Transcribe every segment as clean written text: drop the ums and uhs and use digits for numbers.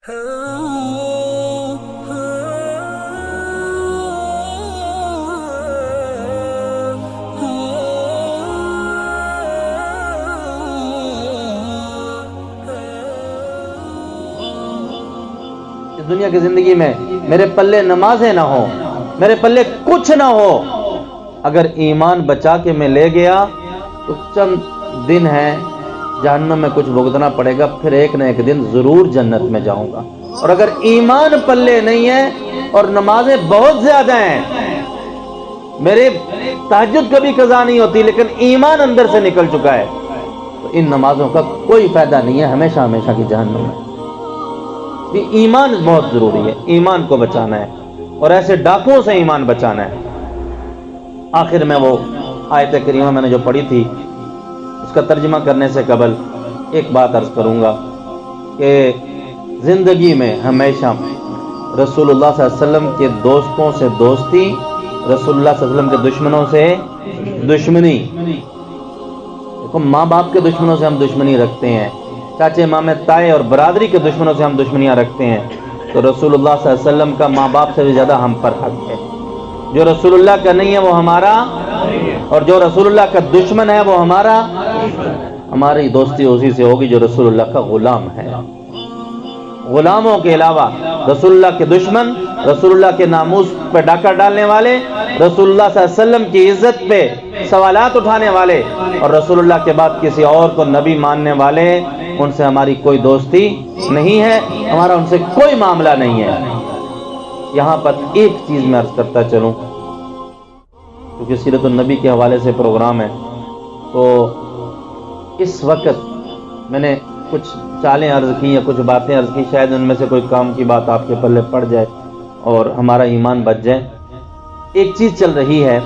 دنیا کی زندگی میں میرے پلے نمازیں نہ ہو، میرے پلے کچھ نہ ہو، اگر ایمان بچا کے میں لے گیا تو چند دن ہیں، جہنم میں کچھ بھگتنا پڑے گا، پھر ایک نہ ایک دن ضرور جنت میں جاؤں گا۔ اور اگر ایمان پلے نہیں ہے اور نمازیں بہت زیادہ ہیں، میرے تہجد کبھی قضا نہیں ہوتی لیکن ایمان اندر سے نکل چکا ہے، تو ان نمازوں کا کوئی فائدہ نہیں ہے، ہمیشہ ہمیشہ کی جہنم میں۔ ایمان بہت ضروری ہے، ایمان کو بچانا ہے اور ایسے ڈاکوؤں سے ایمان بچانا ہے۔ آخر میں وہ آیت کریمہ میں نے جو پڑھی تھی اس کا ترجمہ کرنے سے قبل ایک بات عرض کروں گا کہ زندگی میں ہمیشہ رسول اللہ صلی اللہ علیہ وسلم کے دوستوں سے دوستی، رسول اللہ صلی اللہ علیہ وسلم کے دشمنوں سے دشمنی۔ دیکھو، ماں باپ کے دشمنوں سے ہم دشمنی رکھتے ہیں، چاچے مامے تائے اور برادری کے دشمنوں سے ہم دشمنیاں رکھتے ہیں، تو رسول اللہ صلی اللہ علیہ وسلم کا ماں باپ سے بھی زیادہ ہم پر حق ہے۔ جو رسول اللہ کا نہیں ہے وہ ہمارا، اور جو رسول اللہ کا دشمن ہے وہ ہمارا۔ ہماری دوستی اسی سے ہوگی جو رسول اللہ کا غلام ہے۔ غلاموں کے علاوہ رسول اللہ کے دشمن، رسول اللہ کے ناموس پہ ڈاکہ ڈالنے والے، رسول اللہ صلی اللہ علیہ وسلم کی عزت پہ سوالات اٹھانے والے اور رسول اللہ کے بعد کسی اور کو نبی ماننے والے، ان سے ہماری کوئی دوستی نہیں ہے، ہمارا ان سے کوئی معاملہ نہیں ہے۔ یہاں پر ایک چیز میں عرض کرتا چلوں، کیونکہ سیرت النبی کے حوالے سے پروگرام ہے، تو اس وقت میں نے کچھ چالیں عرض کی یا کچھ باتیں عرض کی، شاید ان میں سے کوئی کام کی بات آپ کے پلے پڑ جائے اور ہمارا ایمان بچ جائے۔ ایک چیز چل رہی ہے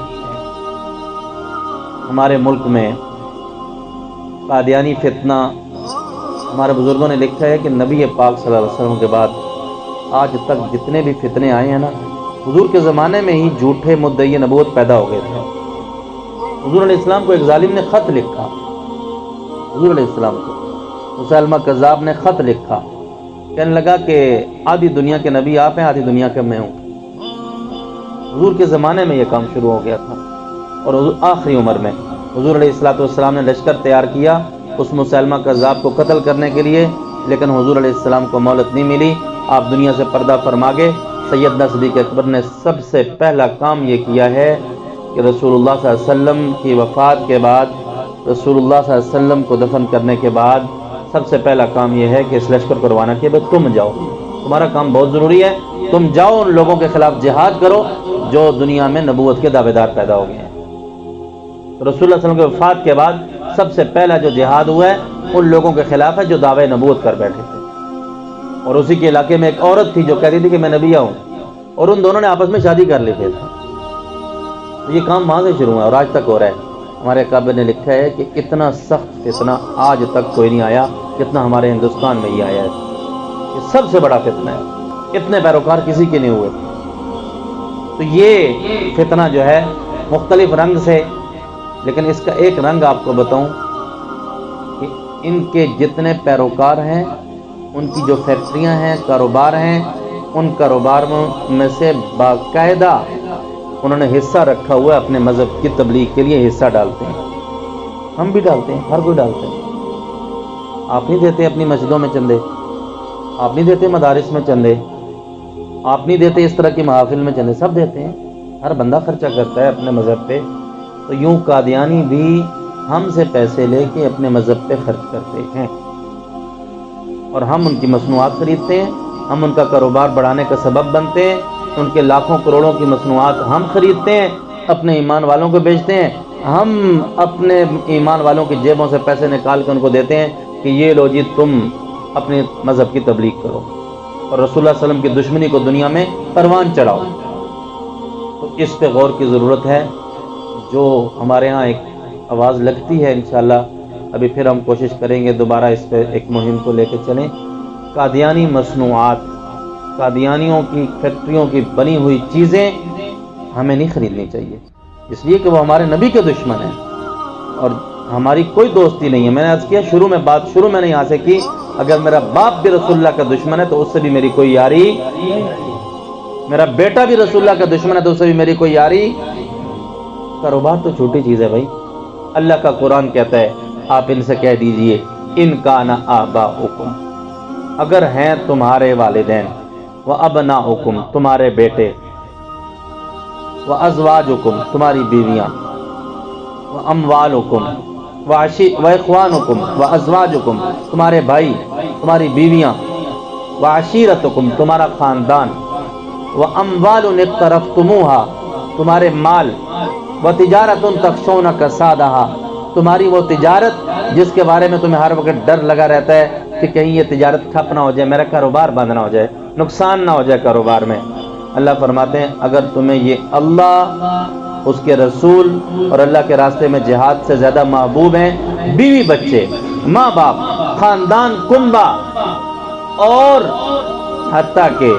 ہمارے ملک میں، قادیانی فتنہ۔ ہمارے بزرگوں نے لکھا ہے کہ نبی پاک صلی اللہ علیہ وسلم کے بعد آج تک جتنے بھی فتنے آئے ہیں نا، حضور کے زمانے میں ہی جھوٹے مدعی نبوت پیدا ہو گئے تھے۔ حضور علیہ السلام کو ایک ظالم نے خط لکھا، حضور علیہ السلام کو مسلمہ کذاب نے خط لکھا، کہنے لگا کہ آدھی دنیا کے نبی آپ ہیں، آدھی دنیا کے میں ہوں۔ حضور کے زمانے میں یہ کام شروع ہو گیا تھا، اور آخری عمر میں حضور علیہ السلام نے لشکر تیار کیا اس مسلمہ کذاب کو قتل کرنے کے لیے، لیکن حضور علیہ السلام کو مہلت نہیں ملی، آپ دنیا سے پردہ فرما گئے۔ سیدنا صدیق اکبر نے سب سے پہلا کام یہ کیا ہے کہ رسول اللہ صلی اللہ علیہ وسلم کی وفات کے بعد، رسول اللہ صلی اللہ علیہ وسلم کو دفن کرنے کے بعد سب سے پہلا کام یہ ہے کہ اس لشکر کو روانہ کیا، بھائی تم جاؤ، تمہارا کام بہت ضروری ہے، تم جاؤ ان لوگوں کے خلاف جہاد کرو جو دنیا میں نبوت کے دعوے دار پیدا ہو گئے ہیں۔ رسول اللہ صلی اللہ علیہ وسلم کی وفات کے بعد سب سے پہلا جو جہاد ہوا ہے ان لوگوں کے خلاف ہے جو دعوے نبوت کر بیٹھے تھے، اور اسی کے علاقے میں ایک عورت تھی جو کہتی تھی کہ میں نبی ہوں، اور ان دونوں نے آپس میں شادی کر لی تھی۔ تو یہ کام وہاں سے شروع ہوا اور آج تک ہو رہا ہے۔ ہمارے اکابر نے لکھا ہے کہ اتنا سخت فتنہ آج تک کوئی نہیں آیا جتنا ہمارے ہندوستان میں یہ آیا ہے۔ یہ سب سے بڑا فتنہ ہے، اتنے پیروکار کسی کے نہیں ہوئے۔ تو یہ فتنہ جو ہے مختلف رنگ سے، لیکن اس کا ایک رنگ آپ کو بتاؤں کہ ان کے جتنے پیروکار ہیں، ان کی جو فیکٹریاں ہیں، کاروبار ہیں، ان کاروبار میں سے باقاعدہ انہوں نے حصہ رکھا ہوا ہے، اپنے مذہب کی تبلیغ کے لیے حصہ ڈالتے ہیں۔ ہم بھی ڈالتے ہیں، ہر کوئی ڈالتے ہیں۔ آپ نہیں دیتے اپنی مسجدوں میں چندے، آپ نہیں دیتے مدارس میں چندے، آپ نہیں دیتے اس طرح کی محافل میں چندے، سب دیتے ہیں، ہر بندہ خرچہ کرتا ہے اپنے مذہب پہ۔ تو یوں قادیانی بھی ہم سے پیسے لے کے اپنے مذہب پہ خرچ کرتے ہیں، اور ہم ان کی مصنوعات خریدتے ہیں، ہم ان کا کاروبار بڑھانے کا سبب بنتے ہیں، ان کے لاکھوں کروڑوں کی مصنوعات ہم خریدتے ہیں، اپنے ایمان والوں کو بیچتے ہیں، ہم اپنے ایمان والوں کی جیبوں سے پیسے نکال کے ان کو دیتے ہیں کہ یہ لو جی تم اپنے مذہب کی تبلیغ کرو اور رسول اللہ صلی اللہ علیہ وسلم کی دشمنی کو دنیا میں پروان چڑھاؤ۔ تو اس پہ غور کی ضرورت ہے۔ جو ہمارے ہاں ایک آواز لگتی ہے انشاءاللہ، ابھی پھر ہم کوشش کریں گے دوبارہ اس پہ ایک مہم کو لے کے چلیں۔ قادیانی مصنوعات، قادیانیوں کی فیکٹریوں کی بنی ہوئی چیزیں ہمیں نہیں خریدنی چاہیے، اس لیے کہ وہ ہمارے نبی کے دشمن ہیں اور ہماری کوئی دوستی نہیں ہے۔ میں نے عرض کیا شروع میں نہیں یہاں سے کی اگر میرا باپ بھی رسول اللہ کا دشمن ہے تو اس سے بھی میری کوئی یاری، میرا بیٹا بھی رسول اللہ کا دشمن ہے تو اس سے بھی میری کوئی یاری۔ کاروبار تو چھوٹی چیز ہے بھائی، اللہ کا قرآن کہتا ہے آپ ان سے کہہ دیجئے ان کان آباؤکم، اگر ہیں تمہارے والدین، وابناؤکم تمہارے بیٹے، وازواجکم تمہاری بیویاں، واموالکم واخوانکم وازواجکم تمہارے بھائی تمہاری بیویاں، وعشیرتکم تمہارا خاندان، واموال اقترفتموها تمہارے مال، وتجارت تخشون کسادہا تمہاری وہ تجارت جس کے بارے میں تمہیں ہر وقت ڈر لگا رہتا ہے کہ کہیں یہ تجارت ٹھپ نہ ہو جائے، میرا کاروبار بند نہ ہو جائے، نقصان نہ ہو جائے کاروبار میں۔ اللہ فرماتے ہیں اگر تمہیں یہ اللہ، اس کے رسول اور اللہ کے راستے میں جہاد سے زیادہ محبوب ہیں، بیوی بچے، ماں باپ، خاندان، کنبہ، اور حتیٰ کہ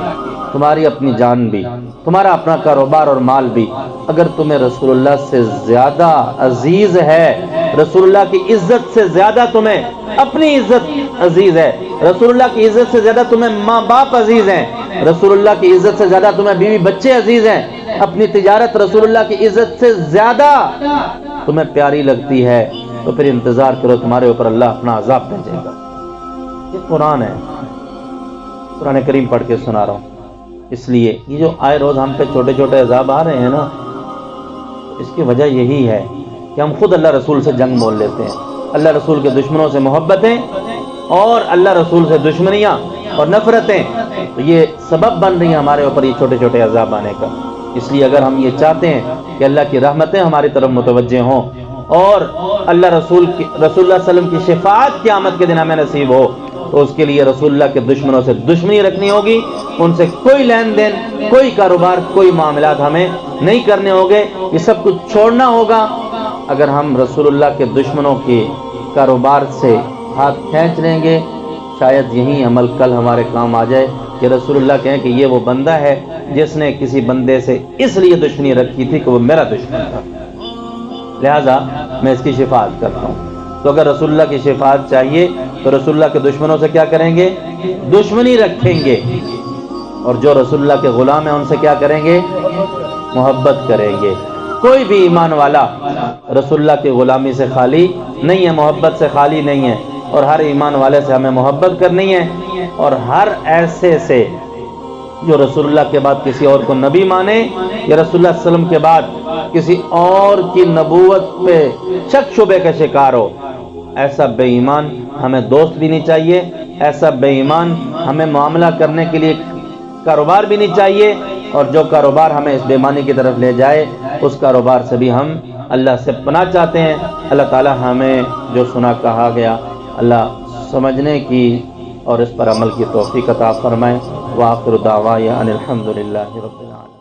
تمہاری اپنی جان بھی، تمہارا اپنا کاروبار اور مال بھی اگر تمہیں رسول اللہ سے زیادہ عزیز ہے، رسول اللہ کی عزت سے زیادہ تمہیں اپنی عزت عزیز ہے، رسول اللہ کی عزت سے زیادہ تمہیں ماں باپ عزیز ہیں، رسول اللہ کی عزت سے زیادہ تمہیں بیوی بچے عزیز ہیں، اپنی تجارت رسول اللہ کی عزت سے زیادہ تمہیں پیاری لگتی ہے، تو پھر انتظار کرو، تمہارے اوپر اللہ اپنا عذاب بھیجے گا۔ یہ قرآن ہے، قرآن کریم پڑھ کے سنا رہا ہوں۔ اس لیے یہ جو آئے روز ہم پہ چھوٹے چھوٹے عذاب آ رہے ہیں نا، اس کی وجہ یہی ہے کہ ہم خود اللہ رسول سے جنگ مول لیتے ہیں، اللہ رسول کے دشمنوں سے محبتیں اور اللہ رسول سے دشمنیاں اور نفرتیں، تو یہ سبب بن رہی ہیں ہمارے اوپر یہ چھوٹے چھوٹے عذاب آنے کا۔ اس لیے اگر ہم یہ چاہتے ہیں کہ اللہ کی رحمتیں ہماری طرف متوجہ ہوں اور اللہ رسول اللہ صلی اللہ علیہ وسلم کی شفاعت قیامت کے دن ہمیں نصیب ہو، تو اس کے لیے رسول اللہ کے دشمنوں سے دشمنی رکھنی ہوگی، ان سے کوئی لین دین، کوئی کاروبار، کوئی معاملات ہمیں نہیں کرنے ہوگے، یہ سب کچھ چھوڑنا ہوگا۔ اگر ہم رسول اللہ کے دشمنوں کے کاروبار سے ہاتھ کھینچ لیں گے، شاید یہی عمل کل ہمارے کام آ جائے کہ رسول اللہ کہیں کہ یہ وہ بندہ ہے جس نے کسی بندے سے اس لیے دشمنی رکھی تھی کہ وہ میرا دشمن تھا، لہذا میں اس کی شفاعت کرتا ہوں۔ تو اگر رسول اللہ کی شفاعت چاہیے تو رسول اللہ کے دشمنوں سے کیا کریں گے؟ دشمنی رکھیں گے، اور جو رسول اللہ کے غلام ہیں ان سے کیا کریں گے؟ محبت کریں گے۔ کوئی بھی ایمان والا رسول اللہ کی غلامی سے خالی نہیں ہے، محبت سے خالی نہیں ہے، اور ہر ایمان والے سے ہمیں محبت کرنی ہے، اور ہر ایسے سے جو رسول اللہ کے بعد کسی اور کو نبی مانے یا رسول اللہ صلی اللہ علیہ وسلم کے بعد کسی اور کی نبوت پہ شک شبے کا شکار ہو، ایسا بے ایمان ہمیں دوست بھی نہیں چاہیے، ایسا بے ایمان ہمیں معاملہ کرنے کے لیے کاروبار بھی نہیں چاہیے، اور جو کاروبار ہمیں اس بے ایمانی کی طرف لے جائے اس کاروبار سے بھی ہم اللہ سے پناہ چاہتے ہیں۔ اللہ تعالی ہمیں جو سنا کہا گیا اللہ سمجھنے کی اور اس پر عمل کی توفیق عطا فرمائے۔ وآخر دعوانا ان الحمد للہ رب العالمین۔